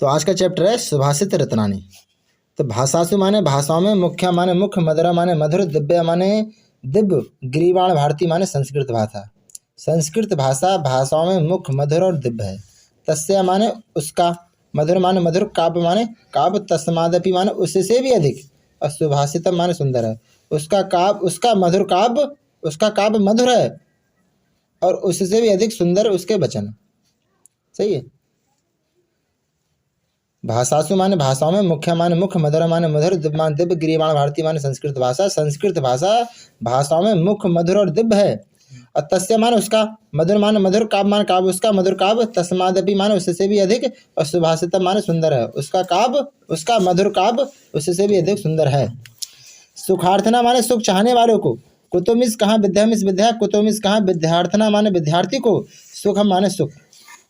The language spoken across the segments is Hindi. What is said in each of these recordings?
तो आज का चैप्टर है सुभाषित रत्नानी। तो भाषासु माने भाषाओं में, मुख्य माने मुख्य, मधुरा माने मधुर, दिव्य माने दिव्य, गिरिवाण भारती माने संस्कृत भाषा। संस्कृत भाषा भाषाओं में मुख्य, मधुर और दिव्य है। तस्य माने उसका, मधुर माने मधुर, काव्य माने काव्य, तस्मादपि माने उससे भी अधिक, और सुभाषितम माने सुंदर है। उसका काव्य, उसका मधुर काव्य, उसका काव्य मधुर है और उससे भी अधिक सुंदर उसके वचन। सही है। भाषासु माने भाषाओं में, मुख्य माने मुख्य, मधुर माने मधुर, दिव्य माने दिव्य, गिरिवाण भारती माने संस्कृत भाषा। संस्कृत भाषा भाषाओं में मुख्य, मधुर और दिव्य है। और तस्य माने उसका, मधुर माने मधुर, काव्य माने काव्य, उसका मधुर काव्य, तस्मादपि माने उससे भी अधिक, और सुभाषितम माने सुंदर है। उसका काव्य, उसका मधुर काव्य उससे भी अधिक सुंदर है। सुखार्थना माने सुख चाहने वालों को। कुतुमिस कहाँ, विद्यामिस विद्या, कुतुमिस कहाँ, विद्यार्थना माने विद्यार्थी को, सुख माने सुख।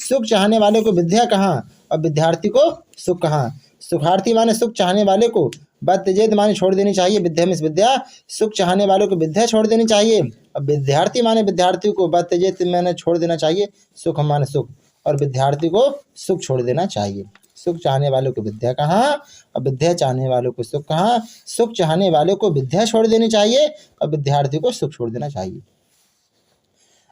सुख चाहने वाले को विद्या कहाँ और विद्यार्थी को सुख कहाँ। सुखार्थी माने सुख चाहने वाले को, त्यजेत माने छोड़ देनी चाहिए, विद्या में विद्या, सुख चाहने वालों को विद्या छोड़ देनी चाहिए, और विद्यार्थी माने विद्यार्थी को त्यजेत मैंने छोड़ देना चाहिए, सुख माने सुख, और विद्यार्थी को सुख छोड़ देना चाहिए। सुख चाहने वालों को विद्या कहाँ और विद्या चाहने वालों को सुख कहाँ। सुख चाहने वालों को विद्या छोड़ देनी चाहिए और विद्यार्थी को सुख छोड़ देना चाहिए।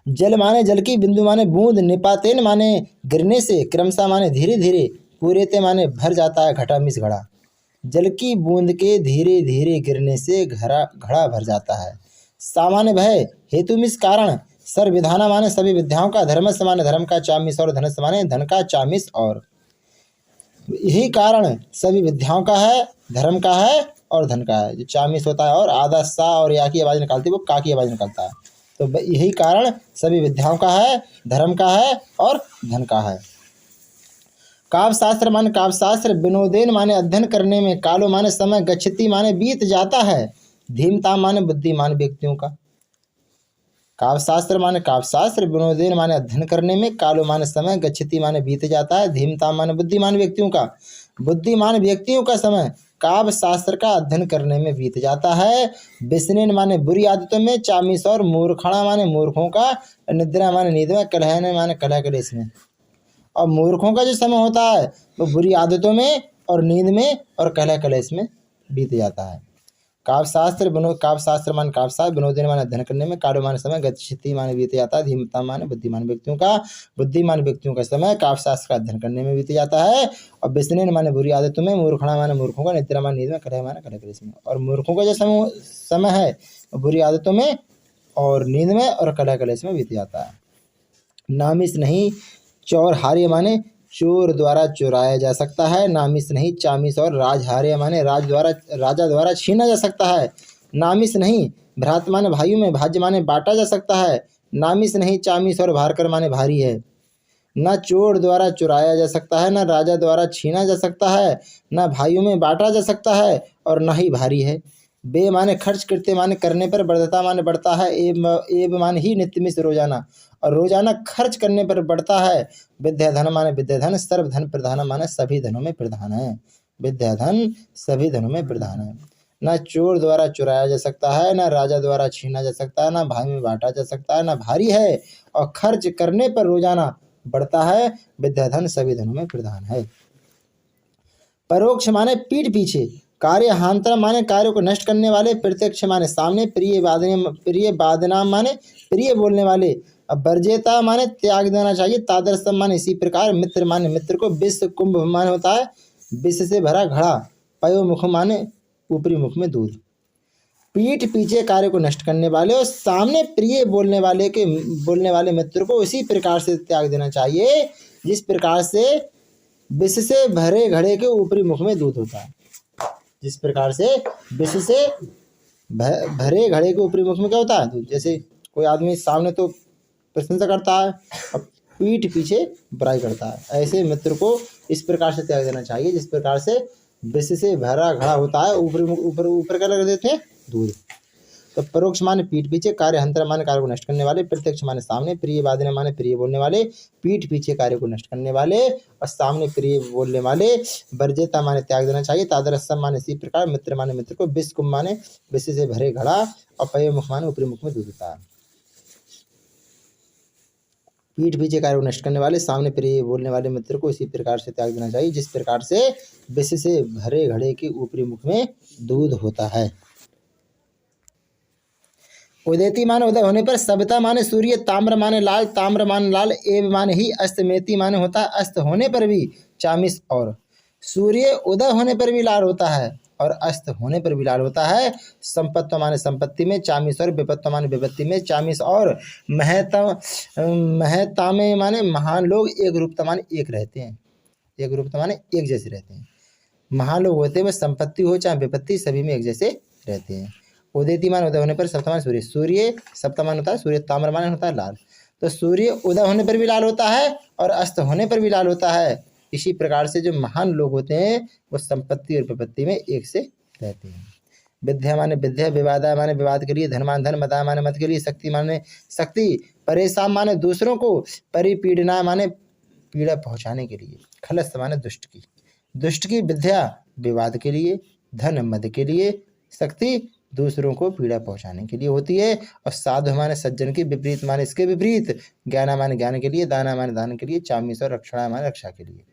जल माने जल की, बिंदु माने बूंद, निपातेन माने गिरने से, क्रमशः माने धीरे धीरे, पूरेते माने भर जाता है, घटा मिस घड़ा। जल की बूंद के धीरे धीरे गिरने से घड़ा भर जाता है। सामान्य भय, हेतु मिस कारण, सर्व विधाना माने सभी विद्याओं का, धर्मस्य माने धर्म का, चामिस और धनस्य माने धन का, चामिस और। यही कारण सभी विद्याओं का है, धर्म का है और धन का है। जो चामिस होता है और आधा सा और या की आवाज निकालती है वो का की आवाज निकालता है। तो यही कारण सभी विद्याओं का है, धर्म का है और धन का है। काव्य शास्त्र माने काव्य शास्त्र, विनोदेन माने अध्ययन करने में, कालो माने समय, गच्छति माने बीत जाता है, धीमताम माने बुद्धिमान व्यक्तियों का। काव्य शास्त्र माने काव्य शास्त्र, विनोदेन माने अध्ययन करने में, कालो माने समय, गच्छति माने बीत जाता है, धीमताम माने बुद्धिमान व्यक्तियों का। बुद्धिमान व्यक्तियों का समय काव्य शास्त्र का अध्ययन करने में बीत जाता है। विस्नेन माने बुरी आदतों में, चामिस और मूर्खणा माने मूर्खों का, निद्रा माने नींद में, कलहन माने कलह कलेश में। और मूर्खों का जो समय होता है वो बुरी आदतों में और नींद में और कलह कलेश में बीत जाता है। काव्य शास्त्र माने काव्य शास्त्र, विनोदेन माने अध्ययन करने में, कालो माने समय, गच्छति माने बीत जाता है, धीमता माने बुद्धिमान व्यक्तियों का। बुद्धिमान व्यक्तियों का समय काव्य शास्त्र का अध्ययन करने में बीत जाता है। और विस्नेन माने बुरी आदतों में, मूर्खणा माने मूर्खों का, निद्रा माने नींद में, कलह माने कलह कलेश में। और मूर्खों का जो समय है बुरी आदतों में और नींद में और कलह कलेश में बीत जाता है। नामिस नहीं, चोर हार्य माने चोर द्वारा चुराया जा सकता है, नामिस नहीं, चामिस और राजहार्य माने राजा द्वारा छीना जा सकता है। नामिस नहीं, भ्रात माने भाइयों में, भाज्य माने बांटा जा सकता है, नामिस नहीं, चामिस और भारकर माने भारी है। न चोर द्वारा चुराया जा सकता है, न राजा द्वारा छीना जा सकता है, न भाइयों में बांटा जा सकता है और न ही भारी है। बे माने खर्च करते माने करने पर, बढ़ता माने बढ़ता है, एब माने ही, नित्य मिस रोजाना, और रोजाना खर्च करने पर बढ़ता है। विद्याधन माने विद्याधन, सर्व धन प्रधान माने सभी धनों में प्रधान है। विद्याधन सभी धनों में प्रधान है। न चोर द्वारा चुराया जा सकता है, न राजा द्वारा छीना जा सकता है, न भाई में बांटा जा सकता है, न भारी है, और खर्च करने पर रोजाना बढ़ता है। विद्याधन सभी धनों में प्रधान है। परोक्ष माने पीठ पीछे, कार्य हांतर माने कार्य को नष्ट करने वाले, प्रत्यक्ष माने सामने, प्रिय बादनाम माने प्रिय बोलने वाले, अब वर्जेता माने त्याग देना चाहिए, तादर्शम माने इसी प्रकार, मित्र माने मित्र को, विष कुंभ माने होता है विष से भरा घड़ा, पयो मुख माने ऊपरी मुख में दूध। पीठ पीछे कार्य को नष्ट करने वाले और सामने प्रिय बोलने वाले मित्र को इसी प्रकार से त्याग देना चाहिए जिस प्रकार से विष से भरे घड़े के ऊपरी मुख में दूध होता है। जिस प्रकार से विष से भरे घड़े के ऊपरी मुख में क्या होता है, दूध। जैसे कोई आदमी सामने तो प्रशंसा करता है और पीठ पीछे बुराई करता है, ऐसे मित्र को इस प्रकार से त्याग देना चाहिए जिस प्रकार से विष से भरा घड़ा होता है, ऊपर क्या लगा देते हैं, दूध। तो परोक्ष माने पीठ पीछे, कार्य हंतर माने कार्य को नष्ट करने वाले, प्रत्यक्ष माने सामने, प्रिय वादने माने प्रिय बोलने वाले, पीठ पीछे कार्य को नष्ट करने वाले और सामने प्रिय बोलने वाले, वर्जेता माने त्याग देना चाहिए, तादरसम माने इसी प्रकार, मित्र माने मित्र को, विष कुंभ माने विष से भरे घड़ा और पय मुख माने ऊपरी मुख में दूध होता है। पीठ पीछे कार्य को नष्ट करने वाले, सामने प्रिय बोलने वाले मित्र को इसी प्रकार से त्याग देना चाहिए जिस प्रकार से विष से भरे घड़े के ऊपरी मुख में दूध होता है। उदयती माने उदय होने पर, सविता माने सूर्य, ताम्र माने लाल, ताम्र माने लाल, एव माने ही, अस्तमेति माने होता है अस्त होने पर भी, चामिस और। सूर्य उदय होने पर भी लाल होता है और अस्त होने पर भी लाल होता है। संपत्ति माने संपत्ति में, चामिस और, विपत्ति माने विपत्ति में, चामिस और। महतामे माने महान लोग, एक रूपता माने एक रहते हैं, एक रूपता माने एक जैसे रहते हैं। महान लोग होते हुए संपत्ति हो चाहे विपत्ति सभी में एक जैसे रहते हैं। उदयती मान उदय होने पर, सप्तमान सूर्य, सूर्य सप्तमान होता है, सूर्य ताम्रमान होता है लाल, तो सूर्य उदय होने पर भी लाल होता है और अस्त होने पर भी लाल होता है। इसी प्रकार से जो महान लोग होते हैं वो संपत्ति और विपत्ति में एक से रहते हैं। विद्या माने विद्या, विवादा माने विवाद के लिए, धन माने धन, मदा माने मत के लिए, शक्ति माने शक्ति, परेशान माने दूसरों को, परिपीड़ना माने पीड़ा पहुंचाने के लिए, खलस माने दुष्ट की, दुष्ट की विद्या विवाद के लिए, धन मद के लिए, शक्ति दूसरों को पीड़ा पहुंचाने के लिए होती है। और साधु माने सज्जन की, विपरीत माने इसके विपरीत, ज्ञाना माने ज्ञान के लिए, दाना माने दान के लिए, चामीस और रक्षणा माने रक्षा के लिए।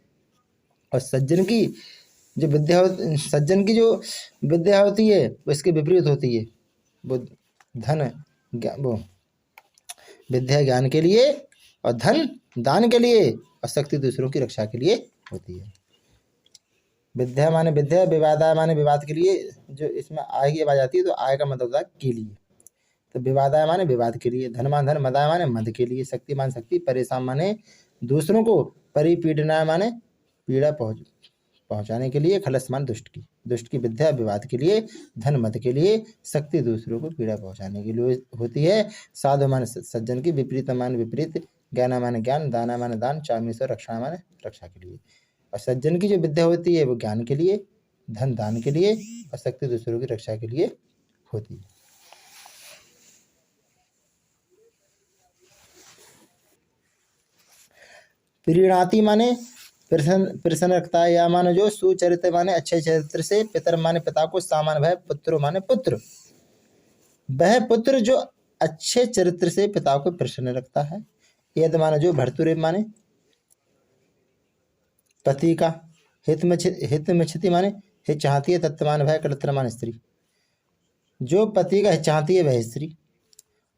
और सज्जन की जो विद्या, सज्जन की जो विद्या होती है वो इसके विपरीत होती है, वो धन वो विद्या ज्ञान के लिए और धन दान के लिए और शक्ति दूसरों की रक्षा के लिए होती है। विद्या माने विद्या, विवादा माने विवाद के लिए, जो इसमें आय की आवाज आती है तो आय का मतलब होता है के लिए, तो विवादाय माने विवाद के लिए, धन मान धन, मदाय माने मद के लिए, शक्ति मान शक्ति, परेशान माने दूसरों को, परिपीड़ना माने पीड़ा पहुंचाने के लिए, खलस मान दुष्ट की, दुष्ट की विद्या विवाद के लिए, धन मद के लिए, शक्ति दूसरों को पीड़ा पहुंचाने के लिए होती है। साधु माने सज्जन की, विपरीत माने विपरीत, ज्ञाना माने ज्ञान, दाना माने दान, चामीसर रक्षा माने रक्षा के लिए। और सज्जन की जो विद्या होती है वो ज्ञान के लिए, धन दान के लिए और शक्ति दूसरों की रक्षा के लिए होती है। प्रीणाति माने प्रसन्न रखता है, या मानो जो सुचरित्र माने अच्छे चरित्र से, पितर माने पिता को, सामान भय, पुत्र माने पुत्र, वह पुत्र जो अच्छे चरित्र से पिता को प्रसन्न रखता है। यद माने जो, भर्तुरे माने पति का, हित में क्षति माने हित चाहती है, तत्व माने भय, कलत्र माने स्त्री, जो पति का हित चाहती है वह स्त्री।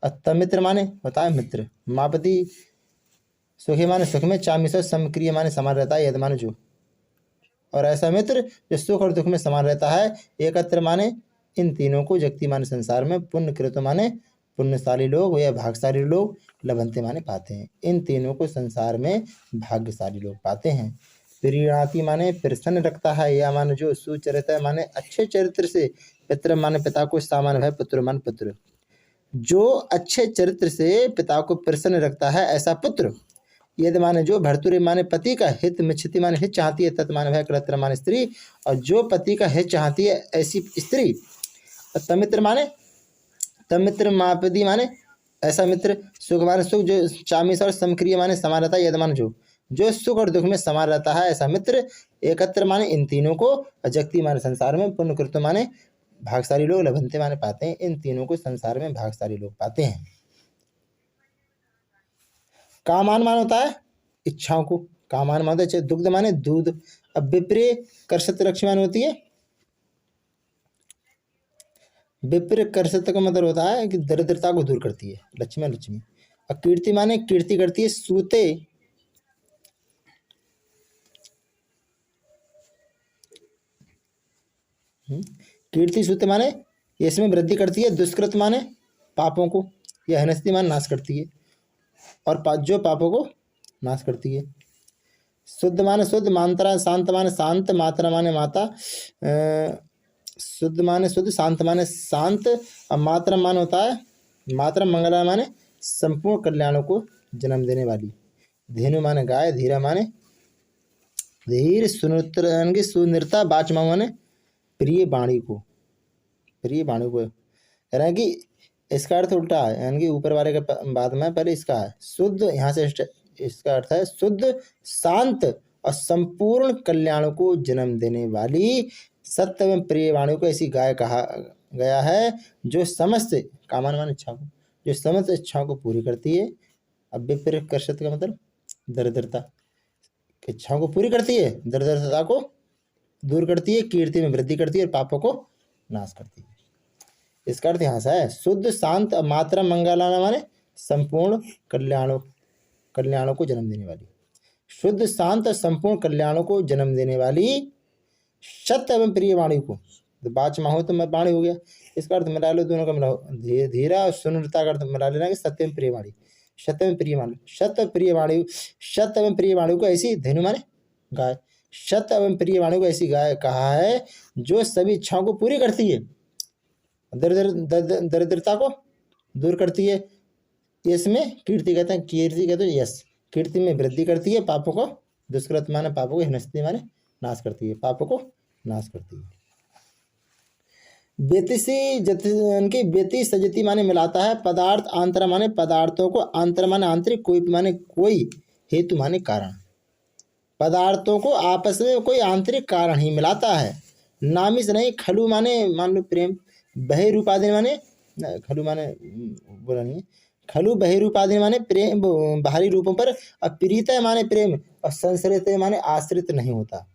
अतमित्र माने होता है मित्र, मापति सुखी माने सुख में, चामिसो समक्रिय माने समान रहता है, यद माने जो, और ऐसा मित्र जो सुख और दुख में समान रहता है। एकत्र माने इन तीनों को, जगती माने संसार में, पुण्य कृत माने पुण्यशाली लोग या भाग्यशाली लोग, लभंते माने पाते हैं, इन तीनों को संसार में भाग्यशाली लोग पाते हैं। प्रीणाति माने प्रसन्न रखता है, या माने जो सुचरित्र माने अच्छे चरित्र से, पितर माने पिता को, सामान भय, पुत्र मान पुत्र, जो अच्छे चरित्र से पिता को प्रसन्न रखता है ऐसा पुत्र। यदि माने जो, भर्तुरे माने पति का, हित मिच्छति माने हित चाहती है, तत् माने भय, कलत्र माने स्त्री, और जो पति का हित चाहती है ऐसी स्त्री। और तमित्र माने, तमित्र मापदी माने ऐसा मित्र, सुख माने सुख, जो चामीस और समक्रिय माने समान रहता है, यद माने जो सुख और दुख में समान रहता है ऐसा मित्र। एकत्र माने इन तीनों को, अजक्ति माने संसार में, पुण्यकृत माने भागशाली लोग, लभंते माने पाते हैं, इन तीनों को संसार में भागशाली लोग पाते हैं। कामान मान होता है इच्छाओं को, कामान मान होता है, दुग्ध माने दूध। अब विप्रिय कर्षत लक्ष्मी मान होती है, विप्रिय कर्षत का मतलब होता है कि दरिद्रता को दूर करती है, लक्ष्मी लक्ष्मी। और कीर्ति माने कीर्ति करती है, सूते कीर्ति सूते माने इसमें वृद्धि करती है, दुष्कृत माने पापों को, यह हनस्ती माने नाश करती है, और जो पापों को नाश करती है। शुद्ध माने शुद्ध, मात्रा शांत माने शांत, मात्रा माने माता, शुद्ध माने शुद्ध, शांत माने शांत, और मात्रा मान होता है मात्रा, मंगला माने संपूर्ण कल्याणों को जन्म देने वाली। धेनु माने गाय, धीरा माने धीर, सुनिरता, बाचमा माने प्रिय वाणी को, प्रिय वाणी को, यानी कि इसका अर्थ उल्टा है, यानी कि ऊपर वाले के बाद में पहले इसका है शुद्ध, यहाँ से इसका अर्थ है शुद्ध, शांत और संपूर्ण कल्याणों को जन्म देने वाली, सत्य एवं प्रिय वाणी को ऐसी गाय कहा गया है जो समस्त कामान मान इच्छा को, जो समस्त इच्छाओं को पूरी करती है, अब विप्रकृष्ट का मतलब दरिद्रता, इच्छाओं को पूरी करती है, दरिद्रता को दूर करती है, कीर्ति में वृद्धि करती है और पापों को नाश करती है। इसका अर्थ यहाँ से है शुद्ध शांत मात्रा मंगलाना माने संपूर्ण कल्याणों को जन्म देने वाली, शुद्ध शांत संपूर्ण कल्याणों को जन्म देने वाली सत्य एवं प्रिय वाणी को, तो बाच में हो तो मैं वाणी हो गया, इसका अर्थ मिला लो दोनों का मिलाओ, धीरा और सुनृता का अर्थ मिला लेना कि सत्य एवं प्रिय वाणी, सत्य एवं प्रिय वाणी, सत्य प्रिय वाणी, सत्य एवं प्रिय वाणी को ऐसी धनु माने गाय, सत्य एवं प्रिय वाणी को ऐसी गाय कहा है जो सभी इच्छाओं को पूरी करती है, दरिद्रता को दूर करती है, इसमें कीर्ति कहते हैं, कीर्ति कहते हैं यश, कीर्ति में वृद्धि करती है, पापों को दुष्कृत माने पापों को हिनस्ती माने नाश करती है, पापों को नाश करती है। बेती सजती माने मिलाता है, पदार्थ आंतर माने पदार्थों को, आंतर माने आंतरिक, कोई माने कोई, हेतु माने कारण, पदार्थों को आपस में कोई आंतरिक कारण ही मिलाता है। नामिस नहीं, खलु माने मान लो प्रेम, बहिरूपाधि माने खलु माने बोला नहीं, खलु बहिरूपाधि माने प्रेम बाहरी रूपों पर, और प्रीत माने प्रेम, और संसरित माने आश्रित नहीं होता,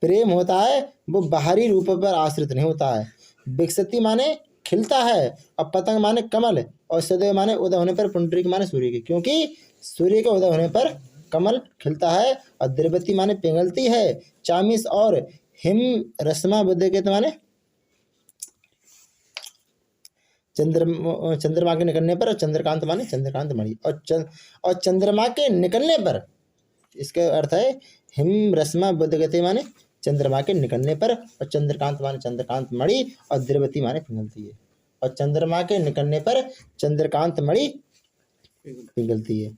प्रेम होता है वो बाहरी रूपों पर आश्रित नहीं होता है। विकसती माने खिलता है, और पतंग माने कमल, और सदैव माने उदय होने पर, पुंडरीक माने सूर्य की, क्योंकि सूर्य के उदय होने पर कमल खिलता है, और द्रवती माने पिघलती है, चामिस और हिम रश्मा बुद्ध के माने चंद्रमा के निकलने पर, और चंद्रकांत माने चंद्रकांत मणि, और चंद्रमा के निकलने पर, इसका अर्थ है हिम रश्मा बुद्धगति माने चंद्रमा के निकलने पर, और चंद्रकांत माने चंद्रकांत मणि, और द्रवती माने पिघलती है, और चंद्रमा के निकलने पर चंद्रकांत मणि पिघलती है।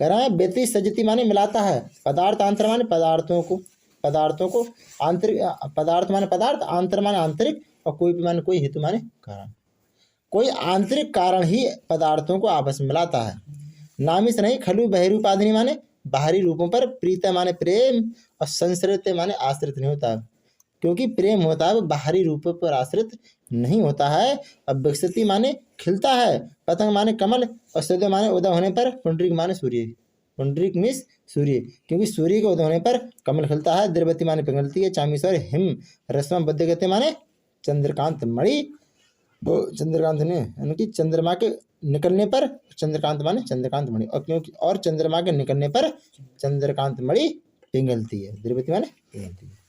कह रहा है बेती सजती माने मिलाता है, पदार्थ आंतर माने पदार्थों को आंतरिक, पदार्थ माने पदार्थ, आंतर माने आंतरिक, और कोई भी माने कोई, हेतु माने कारण, कोई आंतरिक कारण ही पदार्थों को आपस में मिलाता है। नामिस नहीं, खलु बहिरूपाधिनी माने बाहरी रूपों पर, प्रीत माने प्रेम, और संसरित माने आश्रित नहीं होता, क्योंकि प्रेम होता है वो बाहरी रूपों पर आश्रित नहीं होता है। अब विकसती माने खिलता है, पतंग माने कमल, और सदैव माने उदय होने पर, पुंडरीक माने सूर्य, पुंडरीक मीन्स सूर्य, क्योंकि सूर्य के उदय होने पर कमल खिलता है, द्रवती माने पिघलती है, चामीश्वर हिम रश्मा बुद्धगति माने चंद्रकांत मणि, वो चंद्रकांत ने यानी चंद्रमा के निकलने पर, चंद्रकांत माने चंद्रकांत मणि, और क्योंकि और चंद्रमा के निकलने पर चंद्रकांत मणि पिघलती है, द्रवती माने पिघलती है।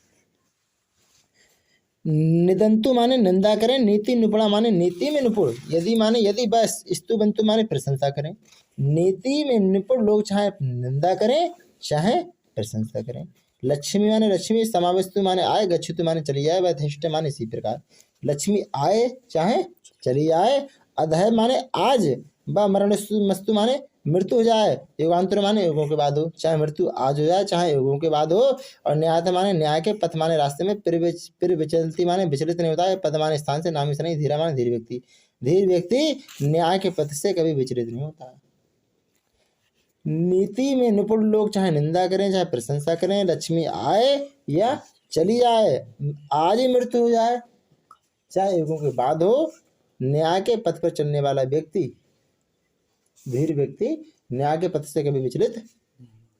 निदंतु माने निंदा करें, नीति निपुणा माने नीति में निपुण, यदि माने यदि, बस स्तुबंतु माने प्रशंसा करें, नीति में निपुण लोग चाहे निंदा करें चाहे प्रशंसा करें। लक्ष्मी माने लक्ष्मी, समावस्तु माने आए, गच्छतु माने चली जाए, वधिष्ठ माने इसी प्रकार, लक्ष्मी आए चाहे चली आए, अधय माने आज, व मरणमस्तु माने मृत्यु हो जाए, युगांतर माने युगों के बाद हो, चाहे मृत्यु आज हो जाए चाहे युगों के बाद हो, और न्यायता माने न्याय के, पथ माने रास्ते में, फिर विचलती माने विचलित नहीं होता है, पद माने स्थान से, नामी से नहीं, धीरा माने धीर व्यक्ति, धीर व्यक्ति न्याय के पथ से कभी विचलित नहीं होता है। नीति में निपुण लोग चाहे निंदा करें चाहे प्रशंसा करें, लक्ष्मी आए या चली जाए, आज ही मृत्यु हो जाए चाहे युगों के बाद हो, न्याय के पथ पर चलने वाला व्यक्ति, धीर व्यक्ति न्याय के पथ से कभी विचलित,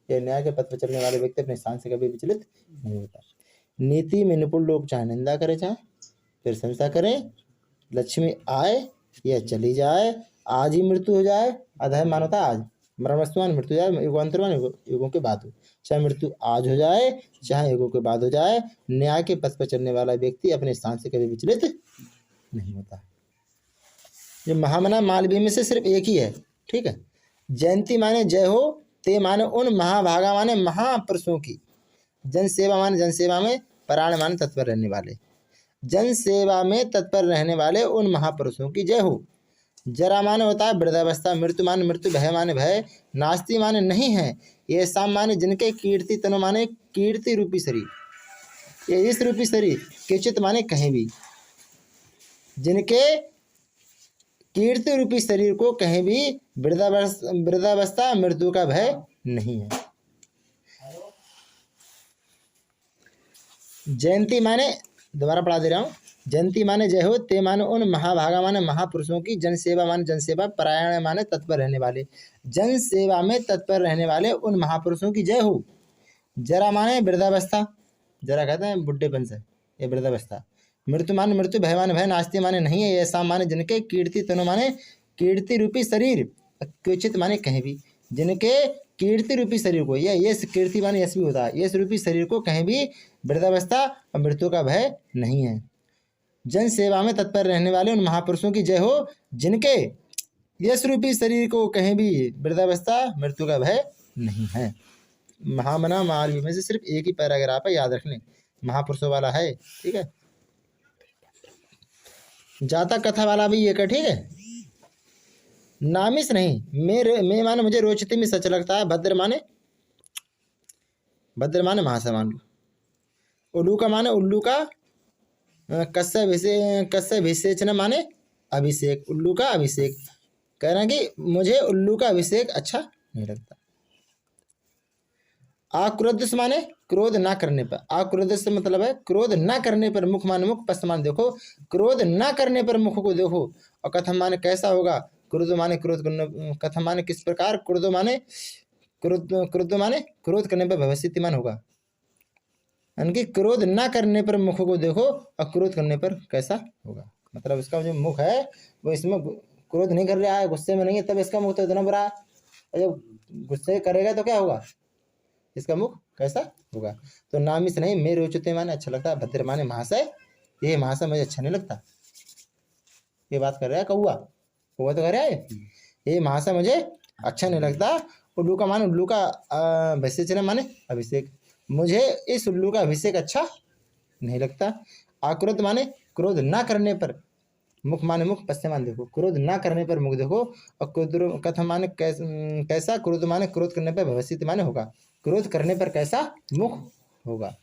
या न्याय के पथ पर चलने वाले व्यक्ति अपने स्थान से कभी विचलित नहीं होता। नीति में निपुण लोग चाहे निंदा करें चाहे प्रशंसा करें, लक्ष्मी आए या चली जाए, आज ही मृत्यु हो जाए, अधय मानवता आज, मरणमस्तु मृत्यु जाए, युगांतर युगों के बाद हो, चाहे मृत्यु आज हो जाए चाहे युगों के बाद हो जाए, न्याय के पथ पर चलने वाला व्यक्ति अपने स्थान से कभी विचलित नहीं होता। ये महामना मालवीय में से सिर्फ एक ही है, ठीक है। जयंती माने जय हो, ते माने उन महाभागा माने महापुरुषों की, जन सेवा माने जनसेवा में, प्राण माने तत्पर रहने वाले, जन सेवा में तत्पर रहने वाले उन महापुरुषों की जय हो। जरा माने होता है वृद्धावस्था, मृत्यु माने मृत्यु, भय माने भय, नास्ति माने नहीं है, ये शाम माने जिनके, कीर्ति तनु माने कीर्ति रूपी शरीर, ये इस रूपी शरीर, किचित माने कहीं भी, जिनके कीर्ति रूपी शरीर को कहीं भी वृद्धावस्था मृत्यु का भय नहीं है। जयंती माने, दोबारा पढ़ा दे रहा हूँ, जयंती माने जय हो, ते माने उन महाभागा माने महापुरुषों की, जनसेवा माने जनसेवा, परायण माने तत्पर रहने वाले, जन सेवा में तत्पर रहने वाले उन महापुरुषों की जय हो। जरा माने वृद्धावस्था, जरा कहते हैं बुढ़ेपन से, ये वृद्धावस्था। मृत्यु माने मृत्यु, भय माने भय, नास्ति माने नहीं है, ऐसा माने जिनके, कीर्ति तनु माने कीर्ति रूपी शरीर, क्वचित माने कहीं भी, जिनके कीर्ति रूपी शरीर को, ये कीर्ति माने यश भी होता है, यश रूपी शरीर को कहीं भी वृद्धावस्था और मृत्यु का भय नहीं है। जन सेवा में तत्पर रहने वाले उन महापुरुषों की जय हो, जिनके यश रूपी शरीर को कहीं भी वृद्धावस्था मृत्यु का भय नहीं है। महामना मालवी में से सिर्फ एक ही पैराग्राफ है, याद रखने, महापुरुषों वाला है, ठीक है। जातक कथा वाला भी एक है, ठीक है। नामिस नहीं, मैं माने मुझे रोचते में सच लगता है, भद्र माने महाशय मान लो, उल्लू का माने उल्लू का, कस्य विशेषण माने अभिषेक, उल्लू का अभिषेक। कह रहे हैं कि मुझे उल्लू का अभिषेक अच्छा नहीं लगता। आक्रोध से माने क्रोध ना करने पर, आक्रोध से मतलब है क्रोध ना करने पर, मुख माने मुख, पश्च माने देखो, क्रोध ना करने पर मुख को देखो। और कथम माने कैसा होगा, क्रोध माने क्रोध करने, कथम माने किस प्रकार, क्रोध माने क्रोध करने पर भविष्य मान होगा, यानी कि क्रोध ना करने पर मुख को देखो और क्रोध करने पर कैसा होगा। मतलब इसका जो मुख है वो इसमें क्रोध नहीं कर रहा है, गुस्से में नहीं है, तब इसका मुख तो इतना बुरा है, और जब गुस्से करेगा तो क्या होगा, इसका मुख कैसा होगा। तो नामिस नहीं, मेरे रोचते माने अच्छा लगता है, भद्र माने महाशय, ये महाशय मुझे अच्छा नहीं लगता। ये बात कर रहा है कौआ, कौआ तो कह रहा है ये महाशय मुझे अच्छा नहीं लगता। उल्लू का माने उल्लू का विशेषण माने अभिषेक, मुझे इस उल्लू का अभिषेक अच्छा नहीं लगता। आक्रोध माने क्रोध ना करने पर, मुख माने मुख, पश्च माने देखो, क्रोध ना करने पर मुख देखो। और क्रोध कथम माने कैसा, क्रोध माने क्रोध करने पर भविष्य माने होगा, क्रोध करने पर कैसा मुख होगा।